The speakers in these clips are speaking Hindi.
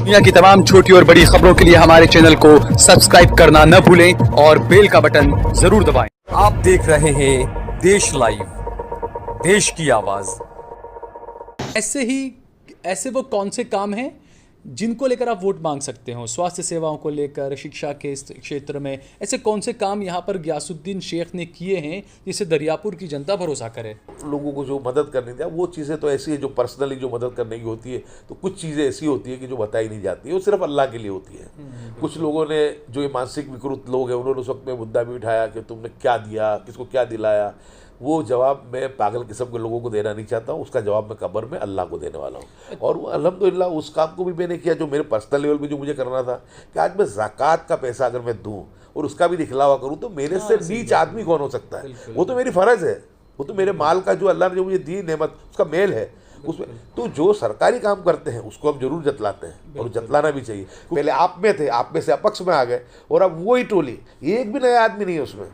दुनिया की तमाम छोटी और बड़ी खबरों के लिए हमारे चैनल को सब्सक्राइब करना न भूलें और बेल का बटन जरूर दबाएं। आप देख रहे हैं देश लाइव, देश की आवाज। ऐसे वो कौन से काम हैं जिनको लेकर आप वोट मांग सकते हो? स्वास्थ्य सेवाओं को लेकर, शिक्षा के क्षेत्र में ऐसे कौन से काम यहाँ पर गयासुद्दीन शेख ने किए हैं जिससे दरियापुर की जनता भरोसा करे? लोगों को जो मदद करनी थी, वो चीज़ें तो ऐसी है जो पर्सनली जो मदद करने की होती है, तो कुछ चीज़ें ऐसी होती है कि जो बताई नहीं जाती है, वो सिर्फ अल्लाह के लिए होती है। कुछ लोगों ने, जो ये मानसिक विकृत लोग हैं, उन्होंने उस वक्त में मुद्दा भी उठाया कि तुमने क्या दिया, किसको क्या दिलाया। वो जवाब मैं पागल किस्म के लोगों को देना नहीं चाहता हूँ, उसका जवाब मैं कब्र में अल्लाह को देने वाला हूँ। और वो अल्हम्दुलिल्लाह उस काम को भी मैंने किया जो मेरे पर्सनल लेवल पे जो मुझे करना था, कि आज मैं ज़कात का पैसा अगर मैं दूँ और उसका भी दिखलावा करूँ, तो मेरे से नीच आदमी कौन हो सकता है? वो तो मेरी फ़र्ज़ है, वो तो मेरे माल का जो अल्लाह ने जो मुझे दी नेमत, उसका मेल है उसमें। तो जो सरकारी काम करते हैं उसको हम जरूर जतलाते हैं और जतलाना भी चाहिए। पहले आप में थे, आप में से अपक्ष में आ गए, और अब वही टोली, एक भी नया आदमी नहीं है उसमें,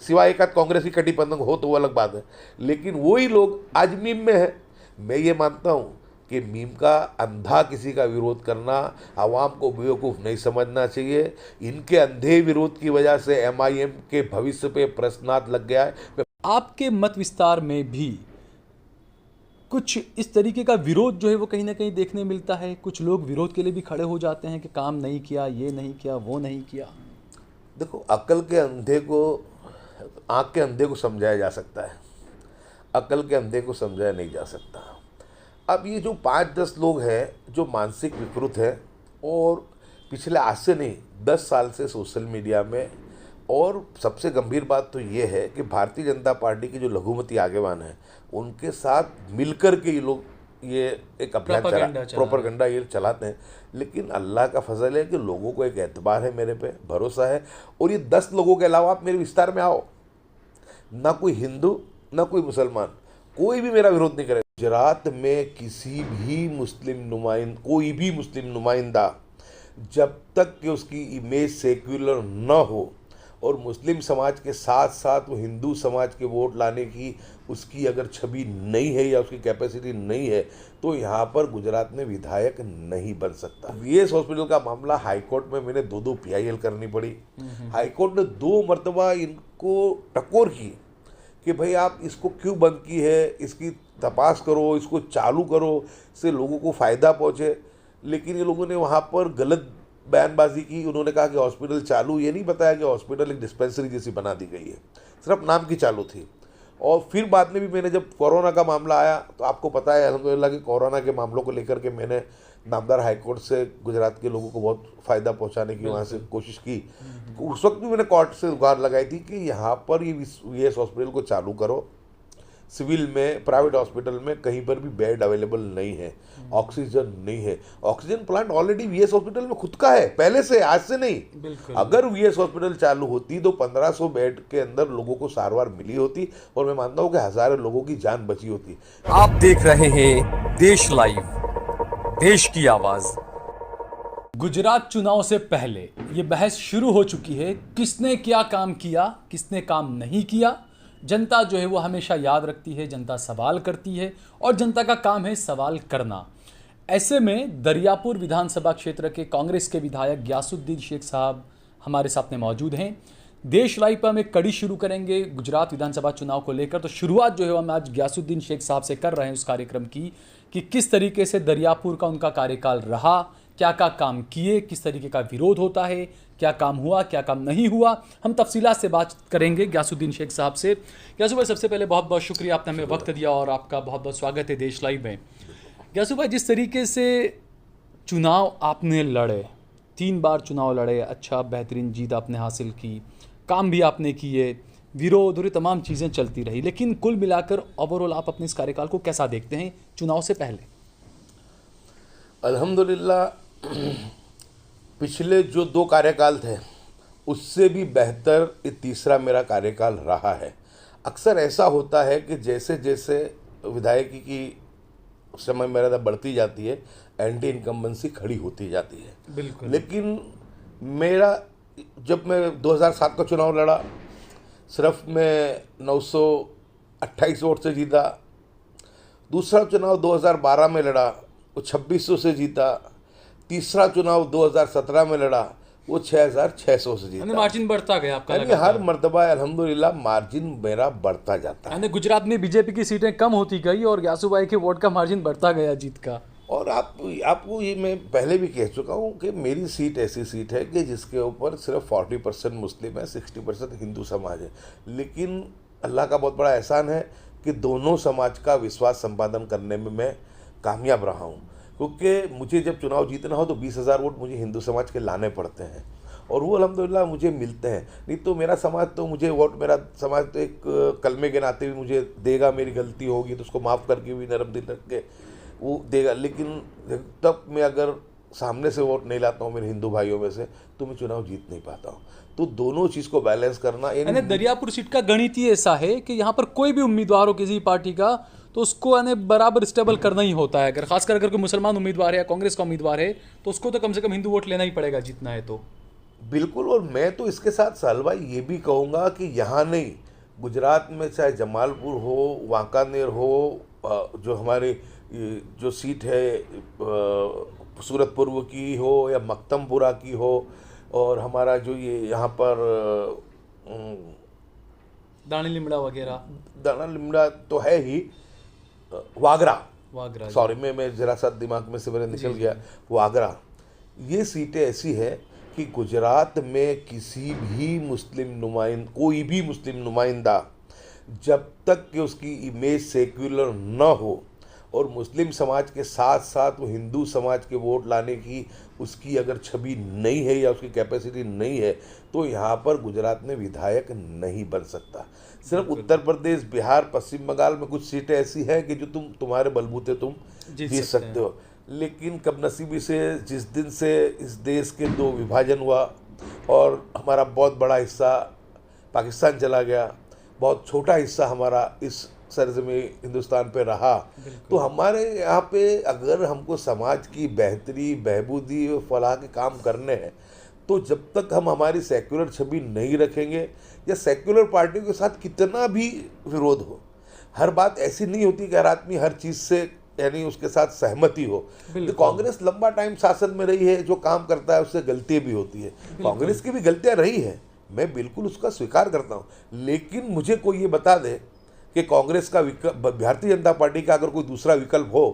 सिवाय एक आध कांग्रेस की कटी पतंग हो तो वो अलग बात है, लेकिन वही लोग आज मीम में है। मैं ये मानता हूँ कि मीम का अंधा किसी का विरोध करना, आवाम को बेवकूफ़ नहीं समझना चाहिए। इनके अंधे विरोध की वजह से MIM के भविष्य पे प्रश्नार्थ लग गया है। आपके मत विस्तार में भी कुछ इस तरीके का विरोध जो है वो कहीं ना कहीं देखने मिलता है। कुछ लोग विरोध के लिए भी खड़े हो जाते हैं कि काम नहीं किया, ये नहीं किया, वो नहीं किया। देखो, अकल के अंधे को, आँख के अंधे को समझाया जा सकता है, अकल के अंधे को समझाया नहीं जा सकता। अब ये जो 5-10 लोग हैं जो मानसिक विकृत हैं और पिछले आज से नहीं 10 साल से सोशल मीडिया में, और सबसे गंभीर बात तो ये है कि भारतीय जनता पार्टी के जो लघुमती आगेवान हैं उनके साथ मिलकर के ये लोग ये एक अभियान प्रोपेगेंडा ये चलाते हैं। लेकिन अल्लाह का फजल है कि लोगों को एक एतबार है, मेरे पे भरोसा है। और ये 10 लोगों के अलावा आप मेरे विस्तार में आओ, ना कोई हिंदू ना कोई मुसलमान, कोई भी मेरा विरोध नहीं करे। गुजरात में किसी भी कोई भी मुस्लिम नुमाइंदा, जब तक कि उसकी इमेज सेक्युलर न हो और मुस्लिम समाज के साथ साथ वो हिंदू समाज के वोट लाने की उसकी अगर छवि नहीं है या उसकी कैपेसिटी नहीं है, तो यहाँ पर गुजरात में विधायक नहीं बन सकता। VS हॉस्पिटल का मामला हाईकोर्ट में मैंने 2 PIL करनी पड़ी। हाईकोर्ट ने 2 मरतबा इनको टकोर की कि भाई आप इसको क्यों बंद की है, इसकी तपास करो, इसको चालू करो, इससे लोगों को फ़ायदा पहुँचे। लेकिन ये लोगों ने वहाँ पर गलत बयानबाजी की। उन्होंने कहा कि हॉस्पिटल चालू, ये नहीं बताया कि हॉस्पिटल एक डिस्पेंसरी जैसी बना दी गई है, सिर्फ नाम की चालू थी। और फिर बाद में भी मैंने, जब कोरोना का मामला आया, तो आपको पता है अल्हम्दुलिल्लाह कि कोरोना के मामलों को लेकर के मैंने नामदार हाईकोर्ट से गुजरात के लोगों को बहुत फ़ायदा पहुंचाने की वहाँ से कोशिश की। उस वक्त भी मैंने कोर्ट से गुहार लगाई थी कि यहाँ पर ये VS हॉस्पिटल को चालू करो। सिविल में, प्राइवेट हॉस्पिटल में कहीं पर भी बेड अवेलेबल नहीं है, ऑक्सीजन नहीं है। Oxygen plant already VS hospital में खुद का है, पहले से, आज से नहीं। अगर VS हॉस्पिटल चालू होती तो 1500 बेड के अंदर लोगों को सारवार मिली होती और मैं मानता हूँ कि हज़ारों लोगों की जान बची होती। आप देख रहे हैं देश लाइव, देश की आवाज। गुजरात चुनाव से पहले ये बहस शुरू हो चुकी है, किसने क्या काम किया, किसने काम नहीं किया। जनता जो है वो हमेशा याद रखती है, जनता सवाल करती है और जनता का काम है सवाल करना। ऐसे में दरियापुर विधानसभा क्षेत्र के कांग्रेस के विधायक गयासुद्दीन शेख साहब हमारे साथ में मौजूद हैं। देश लाइव पर हम एक कड़ी शुरू करेंगे गुजरात विधानसभा चुनाव को लेकर। तो शुरुआत जो है हम आज गयासुद्दीन शेख साहब से कर रहे हैं उस कार्यक्रम की, कि किस तरीके से दरियापुर का उनका कार्यकाल रहा, क्या क्या काम किए, किस तरीके का विरोध होता है, क्या काम हुआ, क्या काम नहीं हुआ। हम तफसीलात से बात करेंगे गयासुद्दीन शेख साहब से। गयासु भाई, सबसे पहले बहुत बहुत शुक्रिया, आपने हमें वक्त दिया और आपका बहुत बहुत स्वागत है देश लाइव में। गयासु भाई, जिस तरीके से चुनाव आपने लड़े, 3 बार चुनाव लड़े, अच्छा बेहतरीन जीत आपने हासिल की, काम भी आपने किए, विरोध और तमाम चीज़ें चलती रही, लेकिन कुल मिलाकर ओवरऑल आप अपने इस कार्यकाल को कैसा देखते हैं चुनाव से पहले? अल्हम्दुलिल्लाह, पिछले जो 2 कार्यकाल थे उससे भी बेहतर ये तीसरा मेरा कार्यकाल रहा है। अक्सर ऐसा होता है कि जैसे जैसे विधायकी की समय मर्यादा बढ़ती जाती है, एंटी इनकम्बेंसी खड़ी होती जाती है। बिल्कुल। लेकिन मेरा, जब मैं 2007 का चुनाव लड़ा, सिर्फ मैं 928 वोट से जीता। दूसरा चुनाव 2012 में लड़ा, वो 2600 से जीता। तीसरा चुनाव 2017 में लड़ा, वो 6,600 से जीता। मार्जिन बढ़ता गया आपका? यानी हर मर्तबा अल्हम्दुलिल्लाह मार्जिन मेरा बढ़ता जाता है। यानी गुजरात में बीजेपी की सीटें कम होती गई और यासूबाई के वोट का मार्जिन बढ़ता गया जीत का। और आपको ये मैं पहले भी कह चुका हूँ कि मेरी सीट ऐसी सीट है कि जिसके ऊपर सिर्फ 40% मुस्लिम है, 60% हिंदू समाज है। लेकिन अल्लाह का बहुत बड़ा एहसान है कि दोनों समाज का विश्वास संपादन करने में मैं कामयाब रहा हूँ, क्योंकि मुझे जब चुनाव जीतना हो तो 20,000 वोट मुझे हिंदू समाज के लाने पड़ते हैं और वो अल्हम्दुलिल्लाह मुझे मिलते हैं। नहीं तो मेरा समाज तो मुझे वोट, मेरा समाज तो एक कलमे के नाते भी मुझे देगा, मेरी गलती होगी तो उसको माफ़ करके भी नरम दिल रख के वो देगा। लेकिन तब मैं अगर सामने से वोट नहीं लाता हूँ मेरे हिंदू भाइयों में से, तो मैं चुनाव जीत नहीं पाता हूँ। तो दोनों चीज़ को बैलेंस करना, यानी दरियापुर सीट का गणित ही ऐसा है कि यहाँ पर कोई भी उम्मीदवार हो किसी पार्टी का तो उसको यानी बराबर स्टेबल करना ही होता है। अगर खासकर अगर कोई मुसलमान उम्मीदवार है या कांग्रेस का उम्मीदवार है तो उसको तो कम से कम हिंदू वोट लेना ही पड़ेगा जीतना है तो। बिल्कुल। और मैं तो इसके साथ साल भाई ये भी कहूँगा कि यहाँ नहीं, गुजरात में चाहे जमालपुर हो, वांकानेर हो, जो हमारे जो सीट है सूरत पूर्व की हो या मक्तमपुरा की हो, और हमारा जो ये यहाँ पर दानी लिमड़ा वगैरह, दाना लिमड़ा तो है ही, वागरा सॉरी मैं जरा सा दिमाग में से मेरे निकल गया, वागरा। ये सीटें ऐसी है कि गुजरात में किसी भी कोई भी मुस्लिम नुमाइंदा जब तक कि उसकी इमेज सेक्युलर न हो और मुस्लिम समाज के साथ साथ वो हिंदू समाज के वोट लाने की उसकी अगर छवि नहीं है या उसकी कैपेसिटी नहीं है, तो यहाँ पर गुजरात में विधायक नहीं बन सकता। सिर्फ उत्तर प्रदेश, बिहार, पश्चिम बंगाल में कुछ सीटें ऐसी हैं कि जो तुम्हारे बलबूते तुम जीत सकते हो। लेकिन कबनसीबी से जिस दिन से इस देश के दो विभाजन हुआ और हमारा बहुत बड़ा हिस्सा पाकिस्तान चला गया, बहुत छोटा हिस्सा हमारा इस सरजमी हिंदुस्तान पे रहा, तो हमारे यहाँ पे अगर हमको समाज की बेहतरी, बहबूदी और फलाह के काम करने हैं, तो जब तक हम हमारी सेक्युलर छवि नहीं रखेंगे या सेक्युलर पार्टियों के साथ कितना भी विरोध हो, हर बात ऐसी नहीं होती कि हर आदमी हर चीज़ से यानी उसके साथ सहमति हो। तो कांग्रेस लंबा टाइम शासन में रही है, जो काम करता है उससे गलतियाँ भी होती है, कांग्रेस की भी गलतियाँ रही है, मैं बिल्कुल उसका स्वीकार करता हूँ। लेकिन मुझे कोई ये बता दे कि कांग्रेस का भारतीय जनता पार्टी का अगर कोई दूसरा विकल्प हो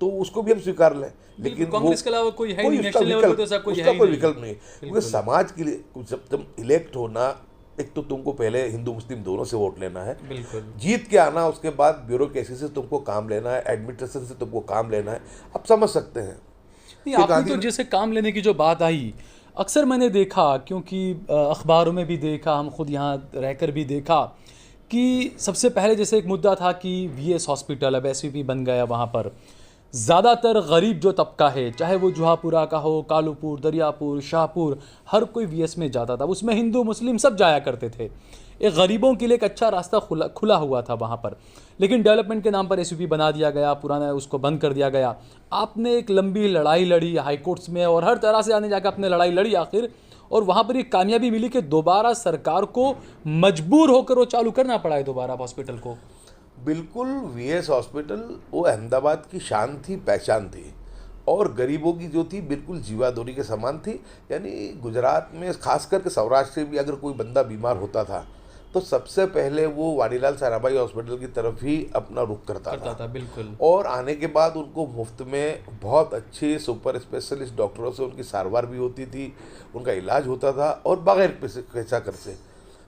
तो उसको भी हम स्वीकार लें, लेकिन कांग्रेस के अलावा कोई है नहीं, उसका कोई विकल्प नहीं। क्योंकि समाज के लिए जब तुम इलेक्ट होना, एक तो तुमको पहले हिंदू मुस्लिम दोनों से वोट लेना है, जीत के आना, उसके बाद ब्यूरोक्रेसी से तुमको काम लेना है, एडमिनिस्ट्रेशन से तुमको काम लेना है। आप समझ सकते हैं। आपने तो जैसे काम लेने की जो बात आई, अक्सर मैंने देखा, क्योंकि अखबारों में भी देखा, हम खुद यहाँ रहकर भी देखा कि सबसे पहले जैसे एक मुद्दा था कि वीएस हॉस्पिटल अब एसवीपी बन गया, वहाँ पर ज़्यादातर गरीब जो तबका है, चाहे वो जुहापुरा का हो, कालूपुर, दरियापुर, शाहपुर, हर कोई वीएस में जाता था। उसमें हिंदू मुस्लिम सब जाया करते थे। एक गरीबों के लिए एक अच्छा रास्ता खुला हुआ था वहाँ पर। लेकिन डेवलपमेंट के नाम पर एसवीपी बना दिया गया, पुराना उसको बंद कर दिया गया। आपने एक लंबी लड़ाई लड़ी हाई कोर्ट्स में और हर तरह से आने जाकर आपने लड़ाई लड़ी आखिर, और वहाँ पर एक कामयाबी मिली कि दोबारा सरकार को मजबूर होकर वो चालू करना पड़ा है दोबारा हॉस्पिटल को। बिल्कुल। वीएस हॉस्पिटल वो अहमदाबाद की शान थी, पहचान थी, और गरीबों की जो थी बिल्कुल जीवादोरी के समान थी। यानी गुजरात में खास करके सौराष्ट्र से भी अगर कोई बंदा बीमार होता था तो सबसे पहले वो वाणीलाल साराभाई हॉस्पिटल की तरफ ही अपना रुख करता था। बिल्कुल। और आने के बाद उनको मुफ्त में बहुत अच्छे सुपर स्पेशलिस्ट डॉक्टरों से उनकी सारवार भी होती थी, उनका इलाज होता था, और बगैर पैसा खर्चे।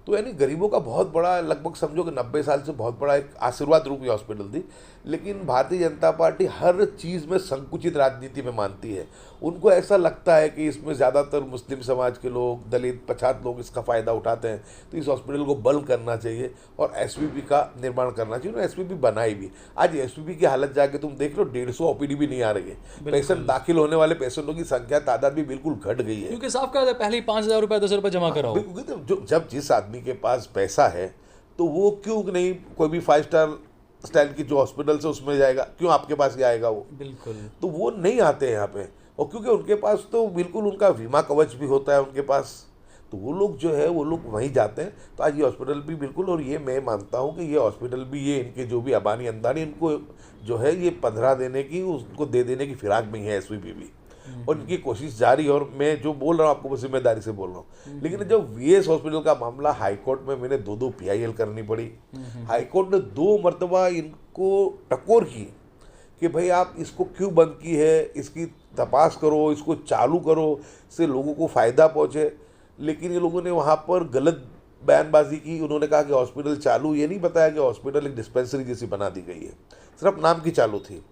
तो यानी गरीबों का बहुत बड़ा, लगभग समझो कि 90 साल से बहुत बड़ा एक आशीर्वाद रूपी हॉस्पिटल थी। लेकिन भारतीय जनता पार्टी हर चीज़ में संकुचित राजनीति में मानती है। उनको ऐसा लगता है कि इसमें ज़्यादातर मुस्लिम समाज के लोग, दलित, पछात लोग इसका फ़ायदा उठाते हैं, तो इस हॉस्पिटल को बंद करना चाहिए और एसवीपी का निर्माण करना चाहिए। उन्होंने एसवीपी बनाई भी। आज एसवीपी की हालत जाके तुम देख लो, 150 ओपीडी भी नहीं आ रही है। पेशेंट दाखिल होने वाले पेशेंटों की संख्या, तादाद भी बिल्कुल घट गई है, क्योंकि साफ कहा था पहले ही 5,000 रुपये 10 रुपये जमा कराओ। जब जिस आदमी के पास पैसा है तो वो क्यों नहीं कोई भी 5 स्टार स्टाइल की जो हॉस्पिटल से उसमें जाएगा, क्यों आपके पास ही आएगा वो? बिल्कुल। तो वो नहीं आते हैं यहाँ पे, और क्योंकि उनके पास तो बिल्कुल उनका बीमा कवच भी होता है उनके पास, तो वो लोग जो है वो लोग वहीं जाते हैं। तो आज ये हॉस्पिटल भी बिल्कुल, और ये मैं मानता हूँ कि ये हॉस्पिटल भी, ये इनके जो भी अबानी अंदानी, इनको जो है ये 15 देने की, उसको दे देने की फिराक में है एसवीपी भी। और इनकी कोशिश जारी है, और मैं जो बोल रहा हूँ आपको जिम्मेदारी से बोल रहा हूँ। लेकिन जब वीएस हॉस्पिटल का मामला हाईकोर्ट में मैंने 2 PIL करनी पड़ी, हाईकोर्ट ने 2 मरतबा इनको टकोर की कि भाई आप इसको क्यों बंद की है, इसकी तपास करो, इसको चालू करो, इससे लोगों को फ़ायदा पहुँचे। लेकिन ये लोगों ने वहाँ पर गलत बयानबाजी की। उन्होंने कहा कि हॉस्पिटल चालू, ये नहीं बताया कि हॉस्पिटल एक डिस्पेंसरी जैसी बना दी गई है, सिर्फ नाम की चालू थी।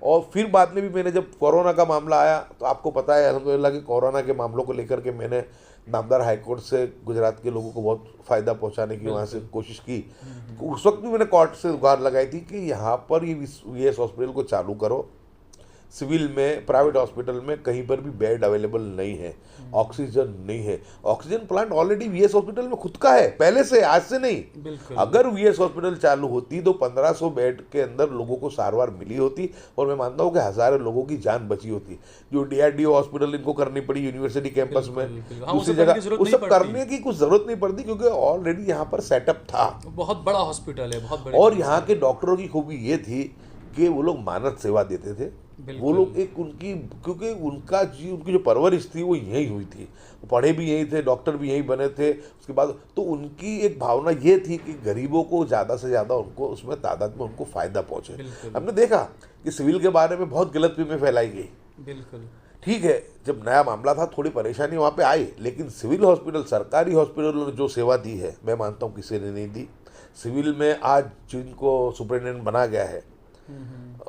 और फिर बाद में भी मैंने जब कोरोना का मामला आया तो आपको पता है अल्हम्दुलिल्लाह कि कोरोना के मामलों को लेकर के मैंने नामदार हाईकोर्ट से गुजरात के लोगों को बहुत फ़ायदा पहुंचाने की वहाँ से कोशिश की। उस वक्त भी मैंने कोर्ट से गुहार लगाई थी कि यहाँ पर ये वीएस हॉस्पिटल को चालू करो। सिविल में, प्राइवेट हॉस्पिटल में कहीं पर भी बेड अवेलेबल नहीं है, ऑक्सीजन नहीं है। Oxygen plant already VS hospital में खुद का है, पहले से, आज से नहीं। अगर वीएस हॉस्पिटल चालू होती तो 1500 बेड के अंदर लोगों को सारवार मिली होती, और मैं मानता हूँ कि हज़ारों लोगों की जान बची होती। जो DRDO हॉस्पिटल इनको करनी पड़ी यूनिवर्सिटी कैंपस में, दूसरी जगह, वो सब करने की कुछ जरूरत नहीं पड़ती, क्योंकि ऑलरेडी यहाँ पर सेटअप था। बहुत बड़ा हॉस्पिटल है, बहुत बड़ा। और यहाँ के डॉक्टरों की खूबी ये थी कि वो लोग मानद सेवा देते थे। वो लोग एक उनकी, क्योंकि उनकी जो परवरिश थी वो यहीं हुई थी, वो पढ़े भी यहीं थे, डॉक्टर भी यहीं बने थे। उसके बाद तो उनकी एक भावना ये थी कि गरीबों को ज़्यादा से ज़्यादा उनको उसमें तादाद में उनको फ़ायदा पहुँचे। हमने देखा कि सिविल के बारे में बहुत गलतफहमी फैलाई गई। बिल्कुल ठीक है, जब नया मामला था थोड़ी परेशानी वहाँ पे आई, लेकिन सिविल हॉस्पिटल, सरकारी हॉस्पिटल ने जो सेवा दी है मैं मानता हूँ किसी ने नहीं दी। सिविल में आज जिनको सुपरिटेंडेंट बना गया है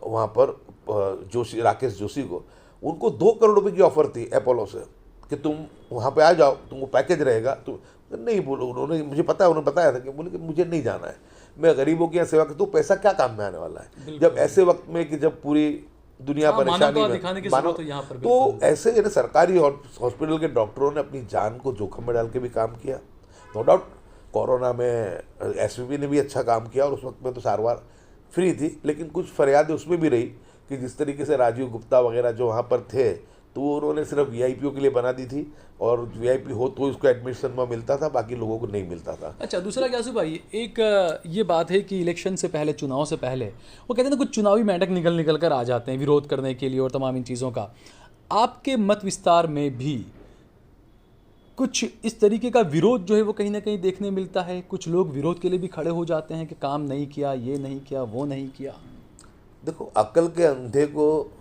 वहाँ पर जोशी, राकेश जोशी को, उनको 2 करोड़ रुपए की ऑफर थी अपोलो से कि तुम वहाँ पे आ जाओ, तुमको पैकेज रहेगा। तो नहीं बोलो, उन्होंने, मुझे पता है, उन्होंने बताया था कि बोले कि मुझे नहीं जाना है, मैं गरीबों की यहाँ सेवा करता हूँ, पैसा क्या काम में आने वाला है। जब ऐसे वक्त में कि जब पूरी दुनिया परेशानी में, मानो तो ऐसे जो सरकारी हॉस्पिटल के डॉक्टरों ने अपनी जान को जोखिम में डाल के भी काम किया। नो डाउट कोरोना में SVP ने भी अच्छा काम किया, और उस वक्त में तो सारवार फ्री थी, लेकिन कुछ फरियादें उसमें भी रही कि जिस तरीके से राजीव गुप्ता वगैरह जो वहाँ पर थे, तो वो उन्होंने सिर्फ VIPओं के लिए बना दी थी, और VIP हो तो उसको एडमिशन में मिलता था, बाकी लोगों को नहीं मिलता था। अच्छा, दूसरा ग्यासु भाई, एक ये बात है कि इलेक्शन से पहले, चुनाव से पहले, वो कहते हैं ना कुछ चुनावी मेंढक निकल कर आ जाते हैं विरोध करने के लिए और तमाम इन चीज़ों का। आपके मत विस्तार में भी कुछ इस तरीके का विरोध जो है वो कहीं ना कहीं देखने मिलता है? कुछ लोग विरोध के लिए भी खड़े हो जाते हैं कि काम नहीं किया, ये नहीं किया, वो नहीं किया। देखो, अकल के अंधे को,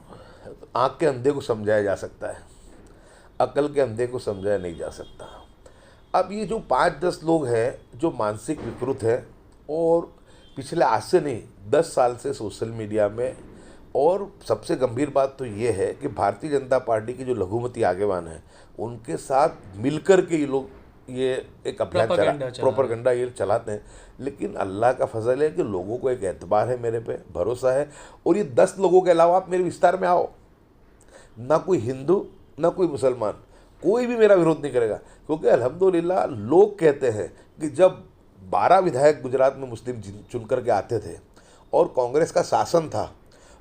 आँख के अंधे को समझाया जा सकता है, अकल के अंधे को समझाया नहीं जा सकता। अब ये जो 5-10 लोग हैं जो मानसिक विकृत हैं, और पिछले आज से नहीं 10 साल से सोशल मीडिया में, और सबसे गंभीर बात तो ये है कि भारतीय जनता पार्टी के जो लघुमती आगेवान हैं उनके साथ मिलकर के ये लोग ये एक अभियान प्रोपेगेंडा ये चलाते हैं। लेकिन अल्लाह का फजल है कि लोगों को एक एतबार है, मेरे पे भरोसा है, और ये 10 लोगों के अलावा आप मेरे विस्तार में आओ, ना कोई हिंदू ना कोई मुसलमान, कोई भी मेरा विरोध नहीं करेगा, क्योंकि अल्हम्दुलिल्लाह लोग कहते हैं कि जब 12 विधायक गुजरात में मुस्लिम चुन करके आते थे और कांग्रेस का शासन था,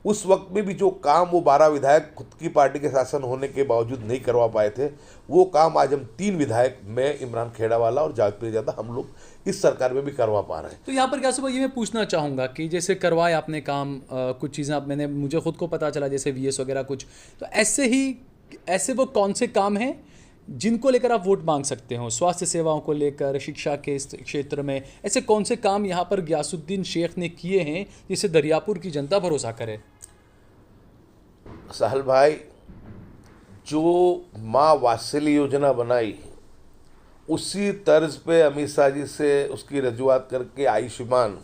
उस वक्त में भी जो काम वो 12 विधायक खुद की पार्टी के शासन होने के बावजूद नहीं करवा पाए थे, वो काम आज हम 3 विधायक, मैं, इमरान खेड़ावाला और जावेद पीरजादा, हम लोग इस सरकार में भी करवा पा रहे हैं। तो यहाँ पर क्या सुबह ये मैं पूछना चाहूँगा कि जैसे करवाए आपने काम, कुछ चीज़ें आप, मैंने, मुझे खुद को पता चला, जैसे VS वगैरह कुछ, तो ऐसे वो कौन से काम हैं जिनको लेकर आप वोट मांग सकते हो? स्वास्थ्य सेवाओं को लेकर, शिक्षा के क्षेत्र में, ऐसे कौन से काम यहाँ पर गियासुद्दीन शेख ने किए हैं जिससे दरियापुर की जनता भरोसा करे? साहल भाई, जो माँ वात्सल्य योजना बनाई उसी तर्ज पे अमित शाह जी से उसकी रजूआत करके आयुष्मान,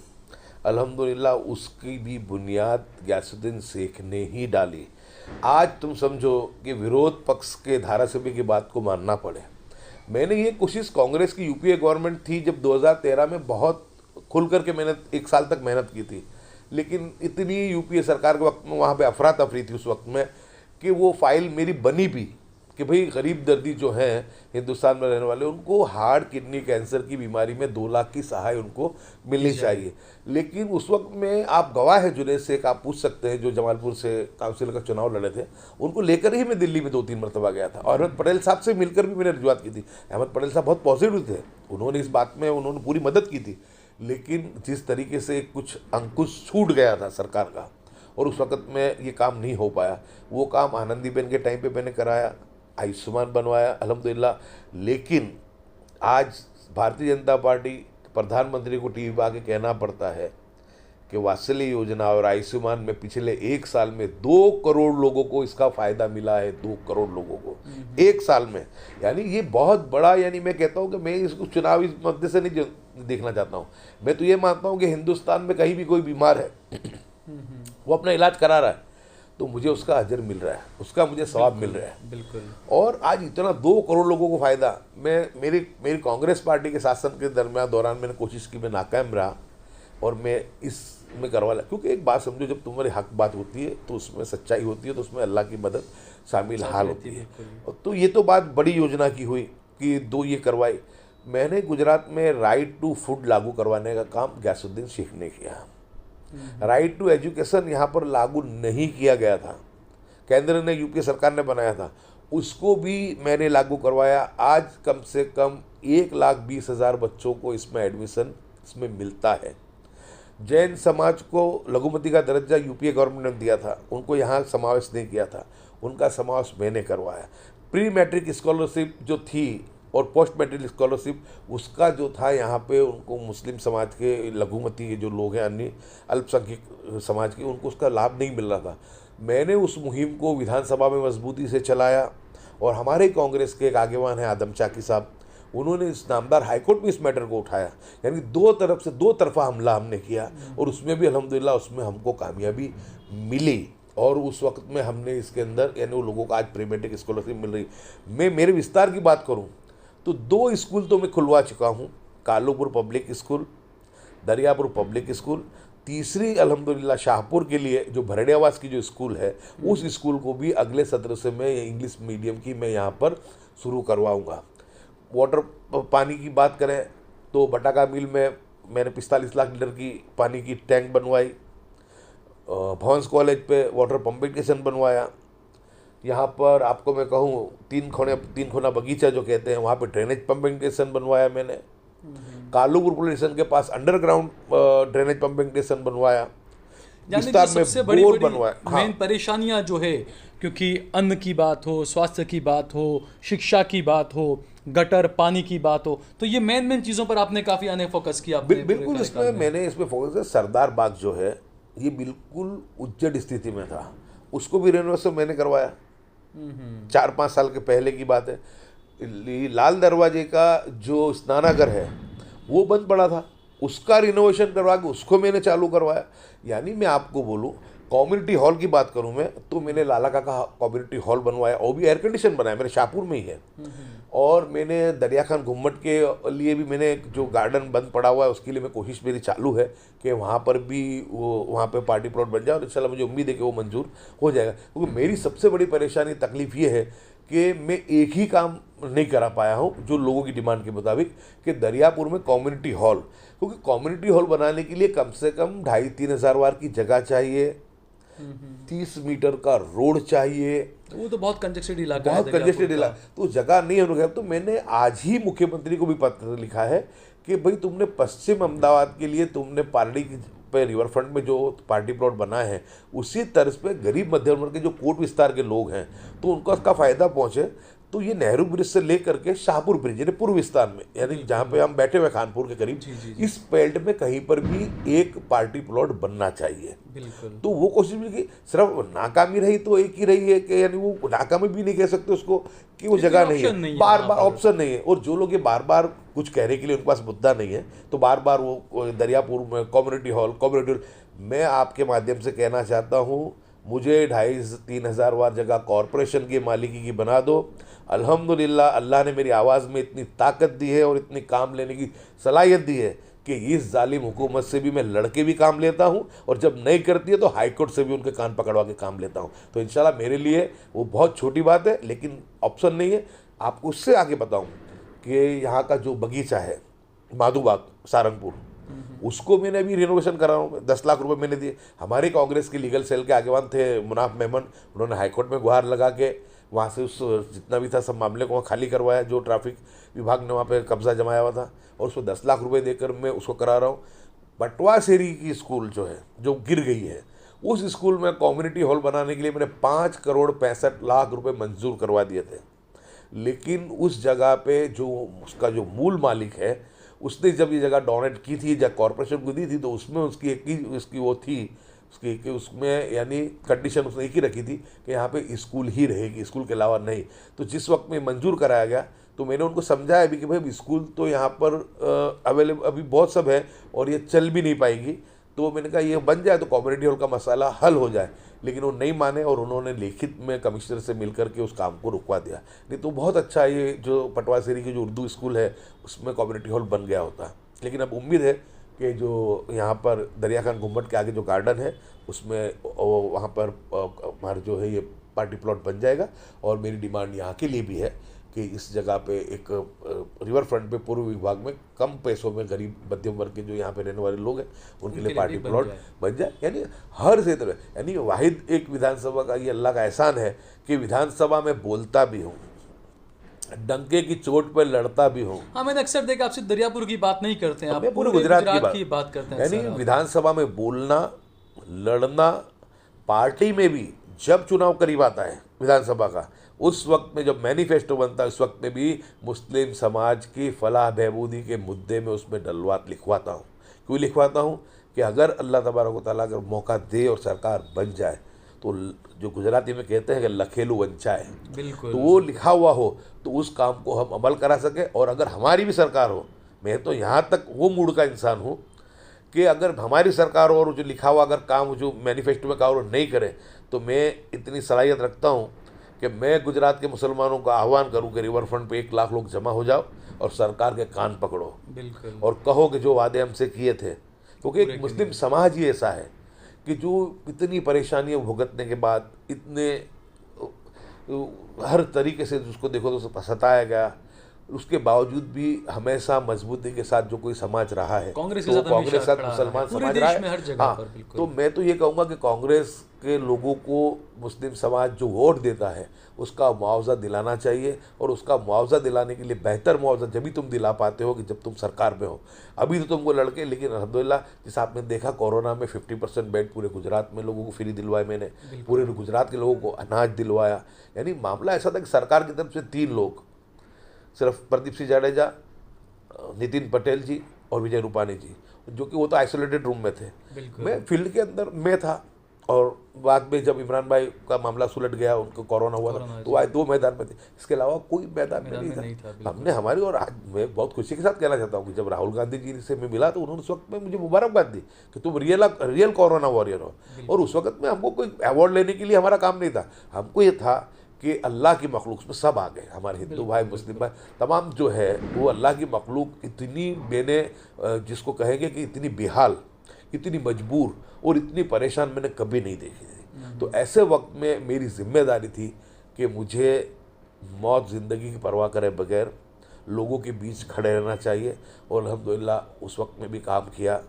अल्हम्दुलिल्लाह उसकी भी बुनियाद गियासुद्दीन शेख ने ही डाली। आज तुम समझो कि विरोध पक्ष के धारासभ्य की बात को मानना पड़े। मैंने ये कोशिश, कांग्रेस की UPA गवर्नमेंट थी जब 2013 में, बहुत खुल करके मैंने 1 साल तक मेहनत की थी, लेकिन इतनी UPA सरकार के वक्त में वहाँ पे अफरा तफरी थी उस वक्त में कि वो फाइल मेरी बनी भी कि भाई गरीब दर्दी जो हैं हिंदुस्तान में रहने वाले, उनको हार्ट किडनी कैंसर की बीमारी में 2 लाख की सहाय उनको मिलनी चाहिए। लेकिन उस वक्त में आप गवाह है, जुनैद शेख आप पूछ सकते हैं, जो जमालपुर से काउंसिल का चुनाव लड़े थे, उनको लेकर ही मैं दिल्ली में 2-3 मरतबा गया था, और अहमद पटेल साहब से मिलकर भी मैंने रजूआत की थी। अहमद पटेल साहब बहुत पॉजिटिव थे, उन्होंने इस बात में उन्होंने पूरी मदद की थी। लेकिन जिस तरीके से कुछ अंकुश छूट गया था सरकार का, और उस वक्त में ये काम नहीं हो पाया। वो काम आनंदीबेन के टाइम पे मैंने कराया, आयुष्मान बनवाया अल्हम्दुलिल्लाह। लेकिन आज भारतीय जनता पार्टी प्रधानमंत्री को टीवी पर आके कहना पड़ता है कि वात्सल्य योजना और आयुष्मान में पिछले 1 साल में 2 करोड़ लोगों को इसका फ़ायदा मिला है, 2 करोड़ लोगों को 1 साल में। यानी ये बहुत बड़ा, यानी मैं कहता हूँ कि मैं इसको चुनावी मुद्दे से नहीं देखना चाहता हूँ। मैं तो ये मानता हूँ कि हिंदुस्तान में कहीं भी कोई बीमार है, वो अपना इलाज करा रहा है, तो मुझे उसका अजर मिल रहा है, उसका मुझे सवाब मिल रहा है। बिल्कुल। और आज इतना 2 करोड़ लोगों को फ़ायदा, मैं मेरी कांग्रेस पार्टी के शासन के दौरान मैंने कोशिश की, मैं नाकाम रहा और मैं इसमें करवा लिया। क्योंकि एक बात समझो, जब तुम्हारी हक बात होती है तो उसमें सच्चाई होती है, तो उसमें अल्लाह की मदद शामिल हाल होती है। तो ये तो बात बड़ी योजना की हुई कि 2 ये करवाई। मैंने गुजरात में राइट टू फूड लागू करवाने का काम गयासुद्दीन शेख ने किया। राइट टू एजुकेशन यहाँ पर लागू नहीं किया गया था, केंद्र ने, यूपीए सरकार ने बनाया था, उसको भी मैंने लागू करवाया। आज कम से कम 1,20,000 बच्चों को इसमें एडमिशन इसमें मिलता है। जैन समाज को लघुमती का दर्जा यूपीए गवर्नमेंट ने दिया था, उनको यहाँ समावेश नहीं किया था, उनका समावेश मैंने करवाया। प्री मैट्रिक स्कॉलरशिप जो थी और पोस्ट मैट्रिक स्कॉलरशिप, उसका जो था यहाँ पे उनको मुस्लिम समाज के, लघुमती के जो लोग हैं, अन्य अल्पसंख्यक समाज के, उनको उसका लाभ नहीं मिल रहा था। मैंने उस मुहिम को विधानसभा में मजबूती से चलाया और हमारे कांग्रेस के एक आगेवान हैं आदम चाकी साहब, उन्होंने इस नामदार हाईकोर्ट में इस मैटर को उठाया। यानी 2 तरफा हमला हमने किया और उसमें भी अल्हम्दुलिल्लाह उसमें हमको कामयाबी मिली। और उस वक्त में हमने इसके अंदर, यानी वो लोगों को आज प्री मैट्रिक स्कॉलरशिप मिल रही। मैं मेरे विस्तार की बात करूं तो 2 स्कूल तो मैं खुलवा चुका हूं, Kalupur public school, Dariyapur public school. तीसरी अल्हम्दुलिल्लाह शाहपुर के लिए जो भरड़ियावास की जो स्कूल है, उस स्कूल को भी अगले सत्र से मैं इंग्लिश मीडियम की मैं यहाँ पर शुरू करवाऊँगा। वाटर पानी की बात करें तो बटाका मिल में मैंने 45 लाख लीटर की पानी की टैंक बनवाई। भवंस कॉलेज पे वाटर पंपिंग स्टेशन बनवाया। यहाँ पर आपको मैं कहूँ 3 खोना बगीचा जो कहते हैं, वहाँ पे ड्रेनेज पंपिंग स्टेशन बनवाया मैंने। कालूपुर पुलिस स्टेशन के पास अंडरग्राउंड ड्रेनेज पंपिंग स्टेशन बनवाया। विस्तार में सबसे बड़ी बनवाया। मेन परेशानियां जो है, क्योंकि अन्न की बात हो, स्वास्थ्य की बात हो, शिक्षा की बात हो, गटर पानी की बात हो, तो ये मेन चीज़ों पर आपने काफ़ी आने फोकस किया। बिल्कुल इसमें मैंने इसमें फोकस किया। सरदार बाग जो है ये बिल्कुल उज्जड़ स्थिति में था, उसको भी रेनोवेशन मैंने करवाया। 4-5 साल के पहले की बात है। लाल दरवाजे का जो स्नानागर है वो बंद पड़ा था, उसका रिनोवेशन करवा के उसको मैंने चालू करवाया। यानी मैं आपको बोलूँ, कम्युनिटी हॉल की बात करूं मैं तो मैंने लाला काका कम्युनिटी हॉल बनवाया, और भी एयर कंडीशन बनाया, मेरे शाहपुर में ही है। और मैंने दरिया खान घुम्मट के लिए भी मैंने जो गार्डन बंद पड़ा हुआ है उसके लिए मैं कोशिश मेरी चालू है कि वहाँ पर भी वहाँ पे पार्टी प्लॉट बन जाए, और इंशाल्लाह मुझे उम्मीद है कि वो मंजूर हो जाएगा। क्योंकि मेरी सबसे बड़ी परेशानी तकलीफ़ ये है कि मैं एक ही काम नहीं करा पाया हूँ जो लोगों की डिमांड के मुताबिक, कि दरियापुर में कम्युनिटी हॉल, क्योंकि कम्युनिटी हॉल बनाने के लिए कम से कम 2,500-3 हज़ार वार की जगह चाहिए, 30 मीटर का रोड चाहिए। वो तो बहुत कंजेस्टेड इलाका है, बहुत कंजेस्टेड इलाका, तो जगह नहीं है। तो मैंने आज ही मुख्यमंत्री को भी पत्र लिखा है कि भाई तुमने पश्चिम अहमदाबाद के लिए तुमने पार्टी पे रिवर फ्रंट में जो पार्टी प्लॉट बनाए हैं, उसी तर्ज पे गरीब मध्यम वर्ग के जो कोट विस्तार के लोग हैं तो उनको उसका फ़ायदा पहुँचे। तो ये नेहरू ब्रिज से लेकर के शाहपुर ब्रिज, यानी पूर्व विस्तार में, यानी जहाँ पे हम बैठे हुए खानपुर के करीब, इस बेल्ट में कहीं पर भी एक पार्टी प्लॉट बनना चाहिए। बिल्कुल। तो वो कोशिश भी की, सिर्फ नाकामी रही तो एक ही रही है कि यानी वो नाकामी भी नहीं कह सकते उसको कि वो जगह नहीं है, बार बार ऑप्शन नहीं है। और जो लोग ये बार बार कुछ कहने के लिए उनके पास मुद्दा नहीं है, तो बार बार वो दरियापुर में कम्युनिटी हॉल मैं आपके माध्यम से कहना चाहता हूँ, मुझे 2,500-3 हज़ार वार जगह कॉरपोरेशन की मालिकी की बना दो। अल्हम्दुलिल्लाह अल्लाह ने मेरी आवाज़ में इतनी ताकत दी है और इतनी काम लेने की सलाहियत दी है कि इस जालिम हुकूमत से भी मैं लड़के भी काम लेता हूं, और जब नहीं करती है तो हाईकोर्ट से भी उनके कान पकड़वा के काम लेता हूं। तो इंशाल्लाह मेरे लिए वो बहुत छोटी बात है, लेकिन ऑप्शन नहीं है। आपको उससे आगे बताऊं कि यहाँ का जो बगीचा है माधुबाग सारंगपुर, उसको मैंने अभी रिनोवेशन करा हूँ, 10 लाख रुपए मैंने दिए। हमारे कांग्रेस के लीगल सेल के आगेवान थे मुनाफ मेमन, उन्होंने हाईकोर्ट में गुहार लगा के वहाँ से उस जितना भी था सब मामले को वहाँ खाली करवाया, जो ट्रैफिक विभाग ने वहाँ पे कब्जा जमाया हुआ था, और उसको 10 लाख रुपए देकर मैं उसको करा रहा हूँ। बटवा शेरी की स्कूल जो है, जो गिर गई है, उस स्कूल में कम्युनिटी हॉल बनाने के लिए मैंने 5,65,00,000 रुपए मंजूर करवा दिए थे। लेकिन उस जगह पे जो उसका जो मूल मालिक है, उसने जब ये जगह डोनेट की थी, जब कॉरपोरेशन को दी थी, तो उसमें उसकी एक ही उसकी वो थी उसकी कि उसमें यानी कंडीशन उसने एक ही रखी थी कि यहाँ पे स्कूल ही रहेगी, स्कूल के अलावा नहीं। तो जिस वक्त में मंजूर कराया गया तो मैंने उनको समझाया भी कि भाई स्कूल तो यहाँ पर अवेलेबल अभी बहुत सब है और ये चल भी नहीं पाएगी। तो मैंने कहा ये बन जाए तो कम्युनिटी हॉल का मसाला हल हो जाए, लेकिन वो नहीं माने और उन्होंने लिखित में कमिश्नर से मिलकर के उस काम को रुकवा दिया। नहीं तो बहुत अच्छा ये जो पटवासेरी की जो उर्दू स्कूल है उसमें कम्युनिटी हॉल बन गया होता। लेकिन अब उम्मीद है कि जो यहाँ पर दरिया खान गुम्बद के आगे जो गार्डन है उसमें वहाँ पर हमारा जो है ये पार्टी प्लॉट बन जाएगा। और मेरी डिमांड यहाँ के लिए भी है कि इस जगह पे एक रिवर फ्रंट पे पूर्व विभाग में कम पैसों में गरीब मध्यम वर्ग के जो यहाँ पे रहने वाले लोग हैं उनके लिए पार्टी प्लॉट बन जाए। यानी हर क्षेत्र में, यानी वाहिद एक विधानसभा का ये अल्लाह का एहसान है कि विधानसभा में बोलता भी हूँ, डंके की चोट पर लड़ता भी हूँ। हाँ, मैंने अक्सर देखा आपसे दरियापुर की बात नहीं करते हैं, आप पूरे गुजरात की बात करते हैं। यानी विधानसभा में बोलना, लड़ना, पार्टी में भी जब चुनाव करीब आता है विधानसभा का, उस वक्त में जब मैनिफेस्टो बनता है उस वक्त में भी मुस्लिम समाज की फलाह बहबूदी के मुद्दे में उसमें लिखवाता हूँ। क्यों लिखवाता हूँ कि अगर अल्लाह तबारक व तआला अगर मौका दे और सरकार बन जाए तो जो गुजराती में कहते हैं कि लखेलू वंचाए, बिल्कुल, तो वो लिखा हुआ हो तो उस काम को हम अमल करा सके। और अगर हमारी भी सरकार हो, मैं तो यहाँ तक वो मूड का इंसान हूँ कि अगर हमारी सरकार हो और जो लिखा हुआ अगर काम जो मैनिफेस्टो में कहा और नहीं करे, तो मैं इतनी सलाहियत रखता हूँ कि मैं गुजरात के मुसलमानों का आह्वान करूँ कि रिवर फ्रंट पे 1 लाख लोग जमा हो जाओ और सरकार के कान पकड़ो, बिल्कुल, और कहो कि जो वादे हमसे किए थे। क्योंकि एक मुस्लिम समाज ही ऐसा है कि जो इतनी परेशानियाँ भुगतने के बाद, इतने हर तरीके से उसको देखो तो सताया गया, उसके बावजूद भी हमेशा मजबूती के साथ जो कोई समाज रहा है, कांग्रेस तो कांग्रेस के साथ मुसलमान समाज रहा है। हर जगह हाँ, पर, बिल्कुल। तो मैं तो ये कहूँगा कि कांग्रेस के लोगों को मुस्लिम समाज जो वोट देता है उसका मुआवजा दिलाना चाहिए, और उसका मुआवजा दिलाने के लिए बेहतर मुआवजा जब भी तुम दिला पाते हो कि जब तुम सरकार में हो। अभी तो तुमको लड़के, लेकिन अल्हम्दुलिल्लाह जिस आपने देखा कोरोना में 50% बेड पूरे गुजरात में लोगों को फ्री दिलवाए, मैंने पूरे गुजरात के लोगों को अनाज दिलवाया। यानी मामला ऐसा था कि सरकार की तरफ से 3 लोग, सिर्फ प्रदीप सिंह जाडेजा, नितिन पटेल जी और विजय रूपानी जी, जो कि वो तो आइसोलेटेड रूम में थे, मैं फील्ड के अंदर में था। और बाद में जब इमरान भाई का मामला सुलट गया, उनको कोरोना हुआ था, तो आज 2 मैदान में थे, इसके अलावा कोई मैदान में नहीं था। हमने हमारी, और आज मैं बहुत खुशी के साथ कहना चाहता हूँ कि जब राहुल गांधी जी से मैं मिला तो उन्होंने उस वक्त में मुझे मुबारकबाद दी कि तुम रियल कोरोना वॉरियर हो। और उस वक्त में हमको कोई अवार्ड लेने के लिए हमारा काम नहीं था, हमको ये था कि अल्लाह की मखलूक में सब आ गए, हमारे हिंदू भाई, मुस्लिम भाई, तमाम जो है वो अल्लाह की मखलूक इतनी जिसको कहेंगे कि इतनी बेहाल, इतनी मजबूर और इतनी परेशान मैंने कभी नहीं देखी थी। तो ऐसे वक्त में मेरी जिम्मेदारी थी कि मुझे मौत ज़िंदगी की परवाह करे बगैर लोगों के बीच खड़े रहना चाहिए। और अल्हम्दुलिल्लाह उस वक्त में भी काम किया,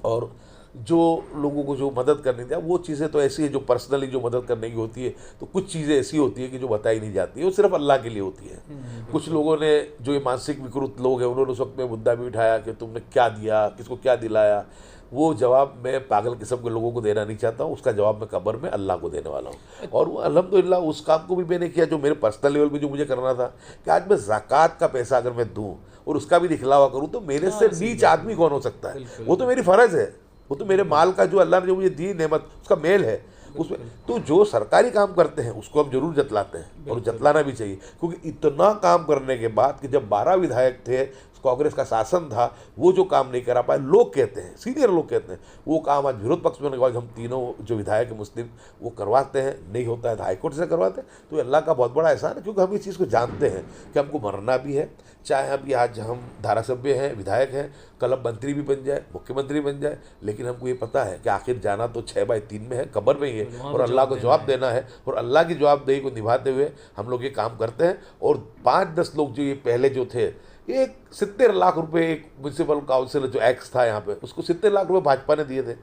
और जो लोगों को जो मदद करनी थी, वो चीज़ें तो ऐसी है जो पर्सनली जो मदद करने की होती है, तो कुछ चीज़ें ऐसी होती है कि जो बताई नहीं जाती है, वो सिर्फ अल्लाह के लिए होती है। कुछ लोगों ने, जो ये मानसिक विकृत लोग हैं, उन्होंने उस वक्त में मुद्दा भी उठाया कि तुमने क्या दिया, किसको क्या दिलाया। वो जवाब मैं पागल किस्म के लोगों को देना नहीं चाहता हूँ, उसका जवाब मैं कब्र में अल्लाह को देने वाला हूँ। और वो अल्हम्दुलिल्लाह उस काम को भी मैंने किया जो मेरे पर्सनल लेवल पे जो मुझे करना था, कि आज मैं ज़कात का पैसा अगर मैं दूँ और उसका भी दिखलावा करूँ, तो मेरे से नीच आदमी कौन हो सकता है। वो तो मेरी फ़र्ज़ है, वो तो मेरे माल का जो अल्लाह ने जो मुझे दी नेमत, उसका मेल है उसमें। तो जो सरकारी काम करते हैं उसको हम जरूर जतलाते हैं, और जतलाना भी चाहिए, क्योंकि इतना काम करने के बाद कि जब 12 विधायक थे, कांग्रेस का शासन था, वो जो काम नहीं करा पाए, लोग कहते हैं, सीनियर लोग कहते हैं, वो काम आज विरोध पक्ष में हम तीनों जो विधायक हैं मुस्लिम, वो करवाते हैं। नहीं होता है तो हाईकोर्ट से करवाते हैं। तो अल्लाह का बहुत बड़ा एहसान है, क्योंकि हम इस चीज़ को जानते हैं कि हमको मरना भी है, चाहे अभी आज हम धारासभ्य हैं, विधायक हैं, कल अब मंत्री भी बन जाए, मुख्यमंत्री बन जाए, लेकिन हमको ये पता है कि आखिर जाना तो 6/3 में है, कब्र में ही है, और अल्लाह को जवाब देना है। और अल्लाह की जवाबदेही को निभाते हुए हम लोग ये काम करते हैं। और 5-10 लोग जो ये पहले जो थे, एक 70 लाख रुपए एक म्यूनसिपल काउंसिल जो एक्स था यहाँ पे, उसको 70 लाख रुपए भाजपा ने दिए थे।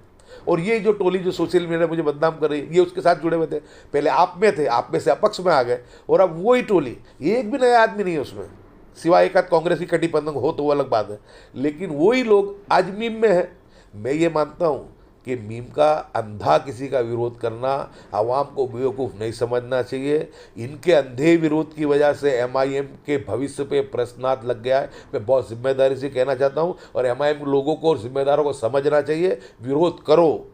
और ये जो टोली जो सोशल मीडिया मुझे बदनाम कर रही है, ये उसके साथ जुड़े हुए थे। पहले आप में थे, आप में से अपक्ष में आ गए, और अब वही टोली, एक भी नया आदमी नहीं है उसमें, सिवाय एक आध कांग्रेस की कटी पतंग हो तो वो अलग बात है, लेकिन वही लोग आज मीम में है। मैं ये मानता हूँ कि मीम का अंधा किसी का विरोध करना, आवाम को बेवकूफ़ नहीं समझना चाहिए। इनके अंधे विरोध की वजह से एमआईएम के भविष्य पे प्रश्नार्थ लग गया है। मैं बहुत जिम्मेदारी से कहना चाहता हूँ, और एमआईएम लोगों को और जिम्मेदारों को समझना चाहिए, विरोध करो,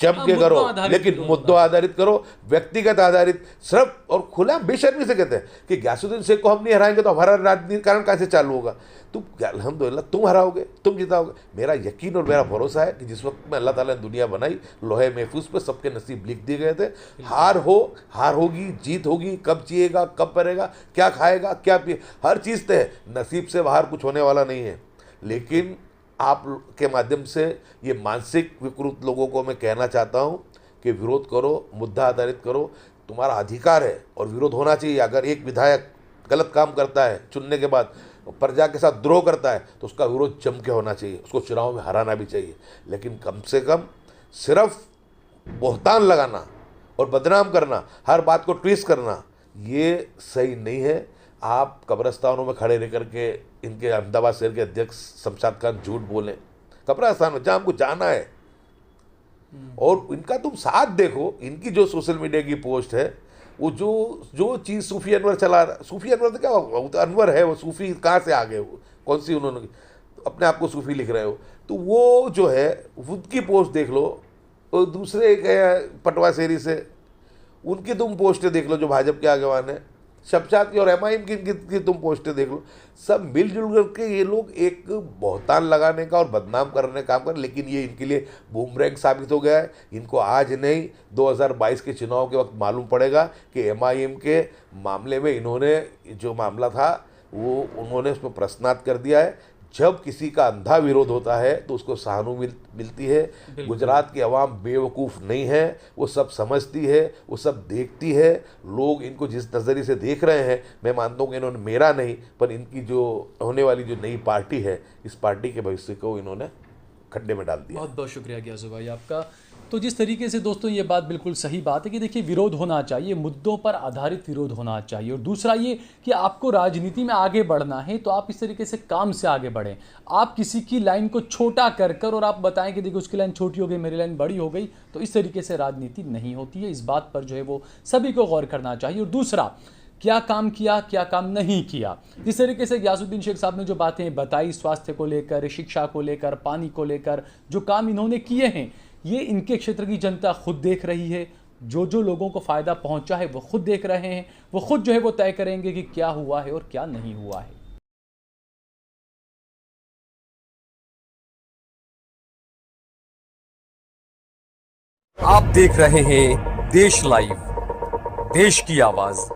जम के करो, लेकिन मुद्दों आधारित करो, व्यक्तिगत आधारित सिर्फ। और खुला बेशर्मी से कहते हैं कि गयासुद्दीन शेख को हम नहीं हराएंगे तो हमारा राजनीति कारण कहाँ से चालू होगा। तुम अल्हम्दुलिल्लाह तुम हराओगे, तुम जिताओगे। मेरा यकीन और मेरा भरोसा है कि जिस वक्त में अल्लाह ताला ने दुनिया बनाई, लोहे महफूज पे सबके नसीब लिख दिए गए थे। हार होगी, जीत होगी, कब जिएगा, कब मरेगा, क्या खाएगा, क्या पिए, हर चीज़ तय है। नसीब से बाहर कुछ होने वाला नहीं है। लेकिन आप के माध्यम से ये मानसिक विकृत लोगों को मैं कहना चाहता हूँ कि विरोध करो, मुद्दा आधारित करो, तुम्हारा अधिकार है और विरोध होना चाहिए। अगर एक विधायक गलत काम करता है, चुनने के बाद प्रजा के साथ द्रोह करता है, तो उसका विरोध जम के होना चाहिए, उसको चुनाव में हराना भी चाहिए। लेकिन कम से कम सिर्फ बोहतान लगाना और बदनाम करना, हर बात को ट्विस्ट करना, ये सही नहीं है। आप कब्रस्तानों में खड़े रह करके इनके अहमदाबाद शहर के अध्यक्ष शमशाद खान झूठ बोलें, कब्रस्तान में जहाँ हमको जाना है, और इनका तुम साथ देखो। इनकी जो सोशल मीडिया की पोस्ट है, वो जो चीज़ सूफ़ी अनवर चला रहा, सूफ़ी अनवर तो क्या, वो तो अनवर है, वो सूफ़ी कहाँ से आ गए, वो कौन सी उन्होंने अपने आप को सूफ़ी लिख रहे हो, तो वो जो है उनकी पोस्ट देख लो। और दूसरे एक है पटवा शेरी से, उनकी तुम पोस्टें देख लो जो भाजपा के आगेवान है, शमशाद की और एमआईएम की तुम पोस्टें देख लो। सब मिलजुल करके ये लोग एक बहतान लगाने का और बदनाम करने का काम कर, लेकिन ये इनके लिए बूमरैंग साबित हो गया है। इनको आज नहीं 2022 के चुनाव के वक्त मालूम पड़ेगा कि एमआईएम के मामले में इन्होंने जो मामला था वो उन्होंने उसमें प्रश्नार्थ कर दिया है। जब किसी का अंधा विरोध होता है तो उसको सहानुभूति मिलती है। गुजरात की आवाम बेवकूफ़ नहीं है, वो सब समझती है, वो सब देखती है। लोग इनको जिस नज़रिए से देख रहे हैं, मैं मानता हूँ कि इन्होंने मेरा नहीं, पर इनकी जो होने वाली जो नई पार्टी है, इस पार्टी के भविष्य को इन्होंने खड्डे में डाल दिया। बहुत बहुत शुक्रिया गियासु भाई आपका। तो जिस तरीके से दोस्तों ये बात बिल्कुल सही बात है कि देखिए विरोध होना चाहिए, मुद्दों पर आधारित विरोध होना चाहिए। और दूसरा ये कि आपको राजनीति में आगे बढ़ना है तो आप इस तरीके से काम से आगे बढ़ें। आप किसी की लाइन को छोटा कर और आप बताएं कि देखिए उसकी लाइन छोटी हो गई, मेरी लाइन बड़ी हो गई, तो इस तरीके से राजनीति नहीं होती है। इस बात पर जो है वो सभी को गौर करना चाहिए। और दूसरा, क्या काम किया, क्या काम नहीं किया। जिस तरीके से गयासुद्दीन शेख साहब ने जो बातें बताई स्वास्थ्य को लेकर, शिक्षा को लेकर, पानी को लेकर, जो काम इन्होंने किए हैं, ये इनके क्षेत्र की जनता खुद देख रही है। जो लोगों को फ़ायदा पहुंचा है वो खुद देख रहे हैं। वो खुद जो है वो तय करेंगे कि क्या हुआ है और क्या नहीं हुआ है। आप देख रहे हैं देश लाइव, देश की आवाज़।